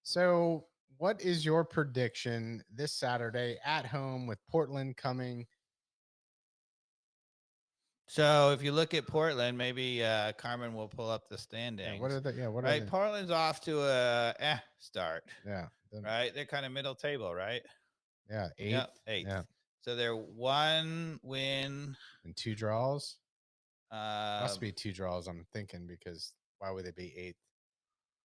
So, what is your prediction this Saturday at home with Portland coming? So if you look at Portland, maybe Carmen will pull up the Yeah, what standings. are the yeah, what are Right, the Portland's off to a start. yeah, the, Right, they're kind of middle table, right? yeah, eighth, Yep, eighth. yeah, So they're one win. and two draws. Must Um, be two draws. I'm thinking because why would they be eighth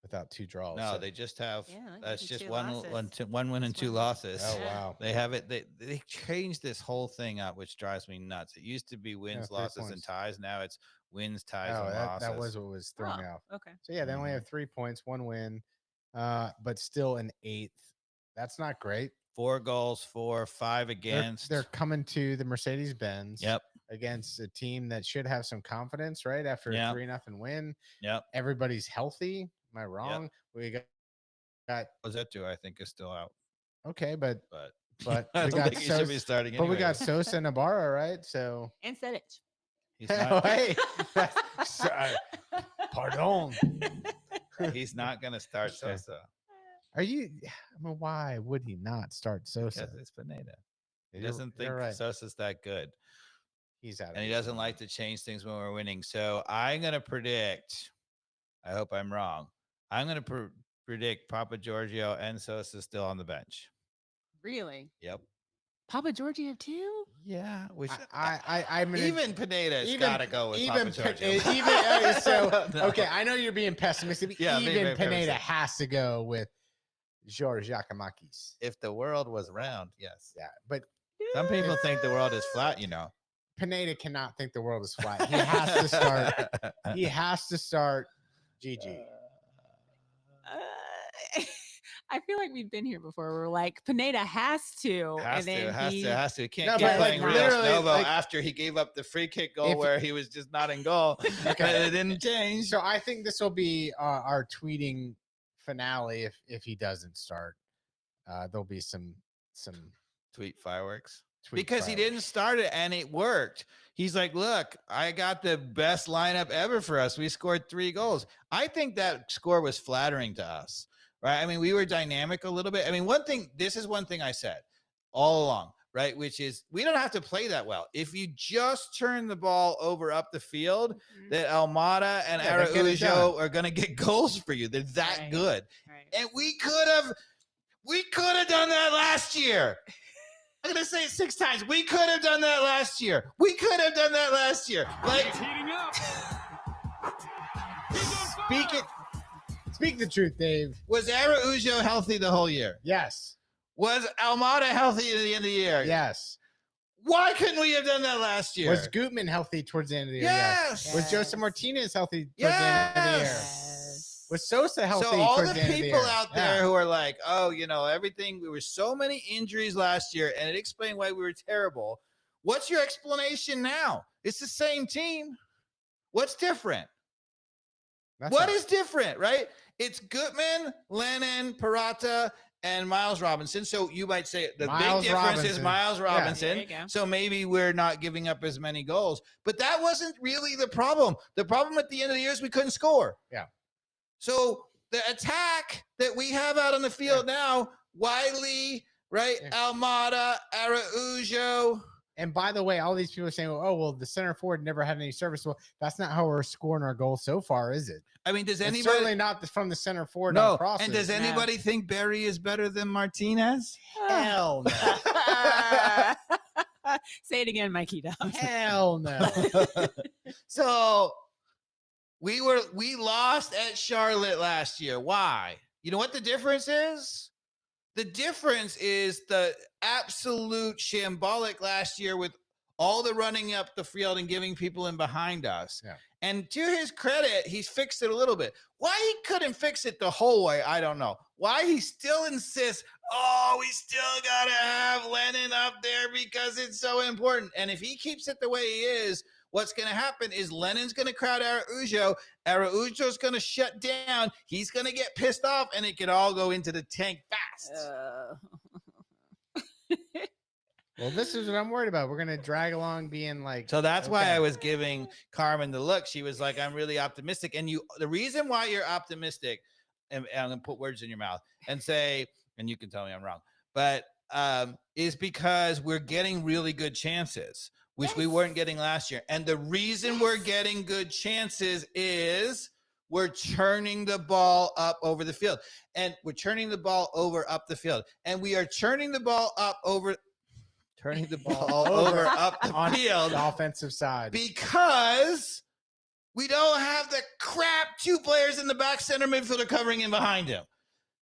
without two draws? no, So, they just have. Yeah, that might That's be just two losses. one win and Just two one loss. losses. oh Yeah. wow, They have it. They changed this whole thing up, which drives me nuts. It used to be yeah, wins, 3 losses, and points. ties. Now it's wins, ties, Oh, and that losses. was what was throwing me off. Okay. So yeah, they only have 3 points, one win, but still an eighth. That's not great. 4 goals for, 5 They're, against. they're coming to the Mercedes Benz. Yep. Against a team that should have some confidence, right? After a Yep. 3-0 win. Yep. Everybody's healthy. Am I wrong? We got Rosetto, I think, is still out, okay, but I we don't got think he should be starting. but we got anyways. Sosa and Ibarra, right? So And Sedic. He's not. hey, pardon. He's not going to start Okay. Sosa Are you? I mean, why would he not start Sosa? because it's Pineda. He You're- doesn't you're think right. Sosa's that good, He's out, of and he it. doesn't like to change things when we're winning. So I'm going to predict. I hope I'm wrong. I'm going to predict Papa Giorgio and Sosa still on the bench. Really? Yep. Papa Giorgio too? Yeah. Which I'm gonna, even Pineda's got to go with even Papa Giorgio. so No. okay. I know you're being pessimistic. But Yeah, being even very Pineda pessimistic. has to go with George Giacomakis. If the world was round, yes. Yeah, but Some people think the world is flat, Pineda cannot think the world is flat. He has to start. He has to start. GG. I feel like we've been here before. We're like, Pineda has to. Has and then to. He can't No, keep but, playing like, Rio literally, Novo like, after he gave up the free kick goal if- where he was just not in goal. Okay. It didn't change. So I think this will be our tweeting finale if he doesn't start. There'll be some Tweet fireworks. tweet Because he didn't start it and it worked. He's like, look, I got the best lineup ever for us. We scored 3 goals. I think that score was flattering to us, right? I mean, we were dynamic a little bit. I mean, this is one thing I said all along, right? Which is we don't have to play that well. If you just turn the ball over up the field, Mhm. that Almada and Yeah, they get it Araujo done. are going to get goals for you. They're that Right. good. Right. And we could have done that last year. I'm gonna say it 6 times. We could have done that last year. We could have done that last year. Like, heating up. Speak the truth, Dave. was Araujo healthy the whole year? Yes. Was Almada healthy at the end of the year? Yes. Why couldn't we have done that last year? Was Gutman healthy towards the end of the year? Yes. Was Jose Martinez healthy towards the end of the year? Yes. Was Sosa healthy So all towards the the end of the people year? out there who are like, oh, everything, we were so many injuries last year, and it explained why we were terrible. What's your explanation now? It's the same team. What's different? What is different, right? It's Gutman, Lennon, Parata, and Miles Robinson. So you might say the Miles big difference is Robinson. Miles Yeah. Robinson. There you go. So maybe we're not giving up as many goals. But that wasn't really the problem. The problem at the end of the year is we couldn't score. Yeah. So the attack that we have out on the field now, Wiley, right? Yeah. Almada, Araujo. And by the way, all these people are saying, oh, well, the center forward never had any service. Well, that's not how we're scoring our goals so far, is it? I mean, does It's anybody certainly not from the center forward no? on crosses. And does anybody think Barry is better than Martinez? Hell no. Say it again, Mikey Dubs. Hell no. So we lost at Charlotte last year. Why? You know what the difference is? The difference is the absolute shambolic last year with all the running up the field and giving people in behind us. Yeah. And to his credit, he's fixed it a little bit. Why he couldn't fix it the whole way, I don't know. Why he still insists, oh, we still got to have Lennon up there because it's so important. And if he keeps it the way he is, what's going to happen is Lennon's going to crowd Araujo. Araujo's going to shut down. He's going to get pissed off, and it could all go into the tank fast. Well, this is what I'm worried about. We're going to drag along being like. So that's why okay. I was giving Carmen the look. She was like, I'm really optimistic. And the reason why you're optimistic, and I'm gonna put words in your mouth and say, and you can tell me I'm wrong, but is because we're getting really good chances, which we weren't getting last year. And the reason we're getting good chances is we're churning the ball up over the field. And we're turning the ball over up the field. And we are turning the ball up over turning the ball over up the on field the offensive side. because we don't have the crap 2 players in the back, center midfielder covering in behind him.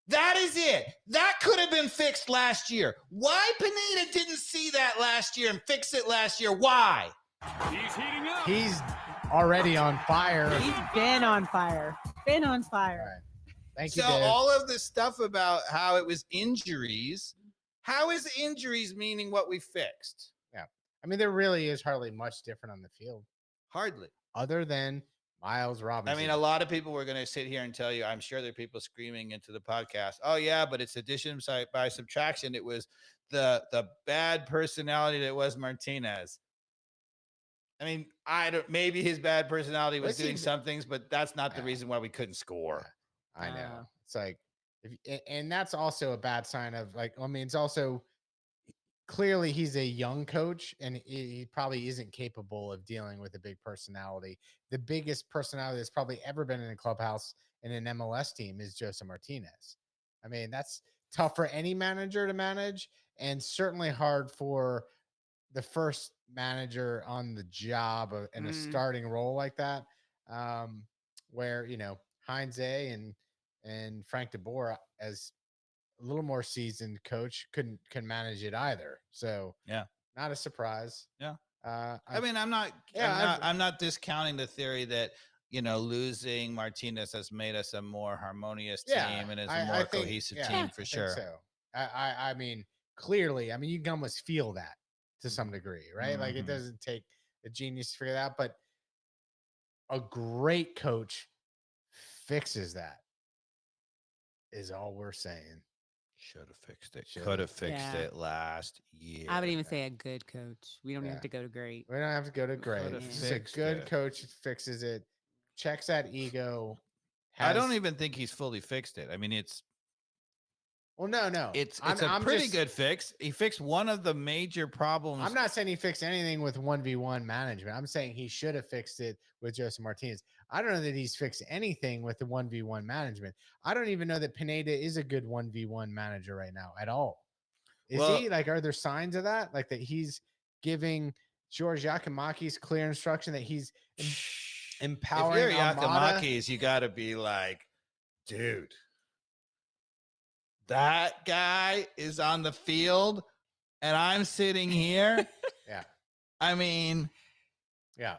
That is it. That could have been fixed last year. Why Pineda didn't see that last year and fix it last year? Why? He's heating up. He's already on fire. He's been on fire. Been on fire. All right. Thank you, So Dave. all of this stuff about how it was injuries, how is injuries meaning what we fixed? I mean, there really is hardly much different on the field Hardly. other than Miles Robinson. I mean, a lot of people were going to sit here and tell you, I'm sure there are people screaming into the podcast, oh yeah, but it's addition by subtraction. It was the bad personality that was Martinez. I mean, maybe his bad personality was doing some things, but that's not the reason why we couldn't score. I know. It's like, and that's also a bad sign of like, I mean, it's also clearly he's a young coach and he probably isn't capable of dealing with a big personality. The biggest personality that's probably ever been in a clubhouse in an MLS team is Joseph Martinez. I mean, that's tough for any manager to manage and certainly hard for the first manager on the job in a starting role like that, where, you know, Heinze and Frank de Boer as a little more seasoned coach couldn't manage it either. So yeah, not a surprise. Yeah. I mean, I'm not discounting the theory that, you know, losing Martinez has made us a more harmonious team and is a more cohesive team for sure. So I mean, clearly, I mean, you can almost feel that to some degree, right? Like it doesn't take a genius to figure that out, but a great coach fixes that is all we're saying. Should have fixed it. Could have fixed it last year. I would even say a good coach. We don't have to go to great. We don't have to go to great. It's a good coach fixes it, checks that ego. I don't even think he's fully fixed it. I mean, it's no. It's a pretty good fix. He fixed one of the major problems. I'm not saying he fixed anything with 1v1 management. I'm saying he should have fixed it with Joseph Martinez. I don't know that he's fixed anything with the 1v1 management. I don't even know that Pineda is a good 1v1 manager right now at all. Is he? Like, are there signs of that? Like that he's giving George Yakimakis clear instruction that he's empowering. If you're Yakimakis, you got to be like, dude, that guy is on the field and I'm sitting here. Yeah. I mean, yeah.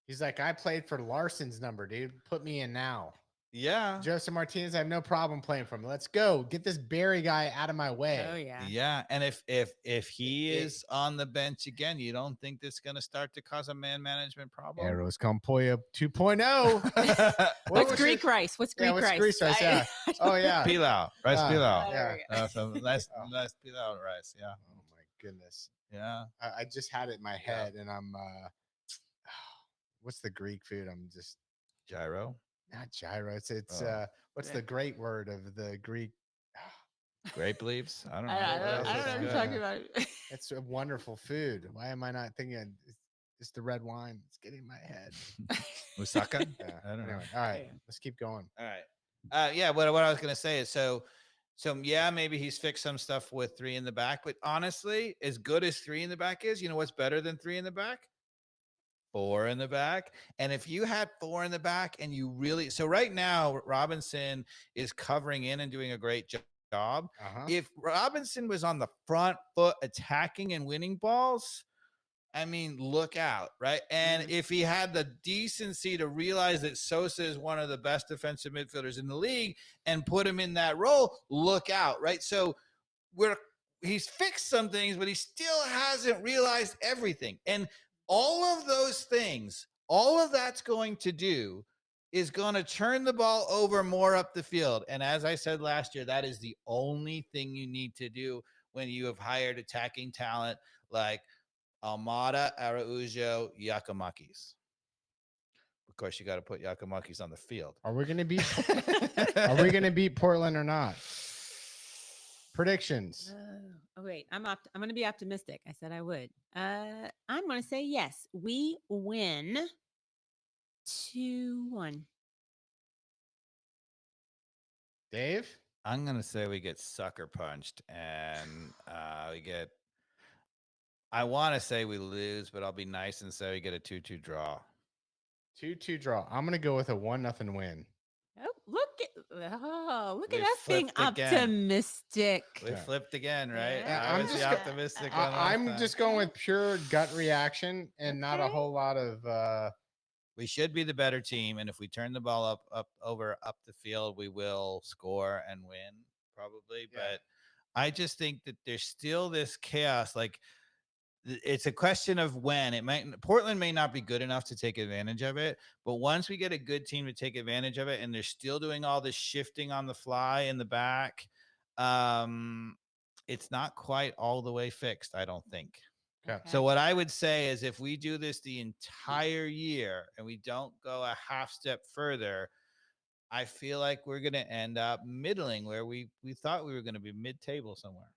He's like, I played for Larson's number, dude. Put me in now. Yeah. Joseph Martinez, I have no problem playing for him. Let's go. Get this Barry guy out of my way. Oh, yeah. Yeah. And if he is on the bench again, you don't think this is going to start to cause a man management problem? Arrows Campoya 2.0. What's Greek rice? What's Greek rice? What's Greek rice? Yeah. Oh, yeah. Pilau. Rice pilau. Yeah. Some nice pilau rice. Yeah. Oh, my goodness. Yeah. I just had it in my head and I'm, what's the Greek food? I'm just gyro. Not gyro. It's what's the great word of the Greek? Grape leaves? I don't know. I don't know what you're talking about. It's a wonderful food. Why am I not thinking it's the red wine? It's getting in my head. Moussaka? Yeah. I don't know. Anyway, all right. Let's keep going. All right. Yeah, what I was going to say is so yeah, maybe he's fixed some stuff with 3 in the back, but honestly, as good as 3 in the back is, you know what's better than 3 in the back? 4 in the back. And if you had 4 in the back and you really, so right now Robinson is covering in and doing a great job. If Robinson was on the front foot attacking and winning balls, I mean, look out, right? And if he had the decency to realize that Sosa is one of the best defensive midfielders in the league and put him in that role, look out, right? So he's fixed some things, but he still hasn't realized everything. And all of those things, all of that's going to do is going to turn the ball over more up the field. And as I said last year, that is the only thing you need to do when you have hired attacking talent like Almada, Araujo, Yakimakis. Of course, you got to put Yakamakis on the field. Are we gonna beat? Are we gonna beat Portland or not? Predictions. Oh wait, I'm going to be optimistic. I said I would. I'm going to say yes. We win 2-1. Dave? I'm gonna say we get sucker punched, and we get. I want to say we lose, but I'll be nice and say we get a 2-2 draw. 2-2 draw. I'm gonna go with a 1-0 win. Oh, look We at us being flipped again. optimistic. We Yeah. flipped again, right? Yeah. I I'm was just the go- optimistic one. last I'm time. just going with pure gut reaction and not a Okay. whole lot of. We should be the better team, and if we turn the ball up the field, we will score and win probably. Yeah. But I just think that there's still this chaos. Like it's a question of when Portland may not be good enough to take advantage of it, but once we get a good team to take advantage of it, and they're still doing all this shifting on the fly in the back, it's not quite all the way fixed, I don't think. Okay. So what I would say is if we do this the entire year and we don't go a half step further, I feel like we're going to end up middling where we thought we were going to be mid-table somewhere.